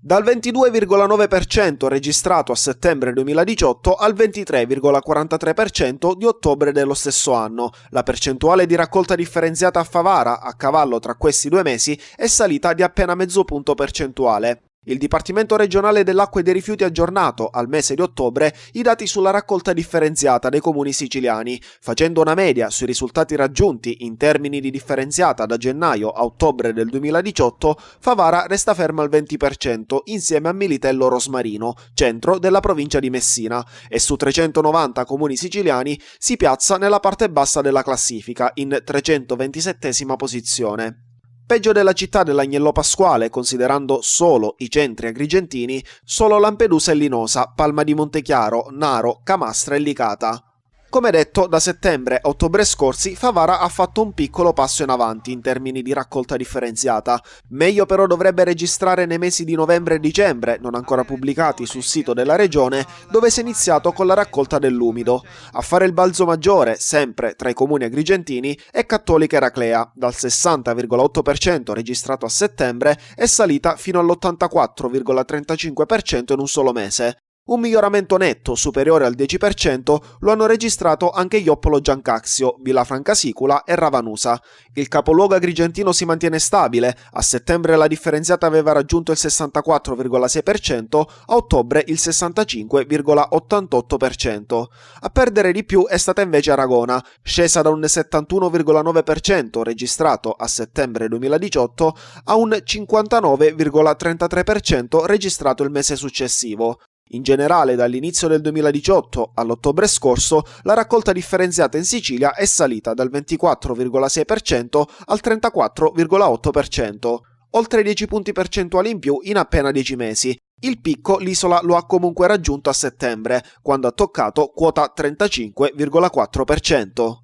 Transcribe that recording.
dal 22,9% registrato a settembre 2018 al 23,43% di ottobre dello stesso anno. La percentuale di raccolta differenziata a Favara, a cavallo tra questi due mesi, è salita di appena mezzo punto percentuale. Il Dipartimento regionale dell'acqua e dei rifiuti ha aggiornato, al mese di ottobre, i dati sulla raccolta differenziata dei comuni siciliani. Facendo una media sui risultati raggiunti in termini di differenziata da gennaio a ottobre del 2018, Favara resta ferma al 20% insieme a Militello Rosmarino, centro della provincia di Messina, e su 390 comuni siciliani si piazza nella parte bassa della classifica, in 327esima posizione. Peggio della città dell'Agnello Pasquale, considerando solo i centri agrigentini, solo Lampedusa e Linosa, Palma di Montechiaro, Naro, Camastra e Licata. Come detto, da settembre a ottobre scorsi Favara ha fatto un piccolo passo in avanti in termini di raccolta differenziata. Meglio però dovrebbe registrare nei mesi di novembre e dicembre, non ancora pubblicati sul sito della regione, dove si è iniziato con la raccolta dell'umido. A fare il balzo maggiore, sempre tra i comuni agrigentini, è Cattolica Eraclea. Dal 60,8% registrato a settembre è salita fino all'84,35% in un solo mese. Un miglioramento netto superiore al 10% lo hanno registrato anche Ioppolo Giancaxio, Villafranca Sicula e Ravanusa. Il capoluogo agrigentino si mantiene stabile, a settembre la differenziata aveva raggiunto il 64,6%, a ottobre il 65,88%. A perdere di più è stata invece Aragona, scesa da un 71,9% registrato a settembre 2018 a un 59,33% registrato il mese successivo. In generale, dall'inizio del 2018 all'ottobre scorso, la raccolta differenziata in Sicilia è salita dal 24,6% al 34,8%, oltre 10 punti percentuali in più in appena 10 mesi. Il picco l'isola lo ha comunque raggiunto a settembre, quando ha toccato quota 35,4%.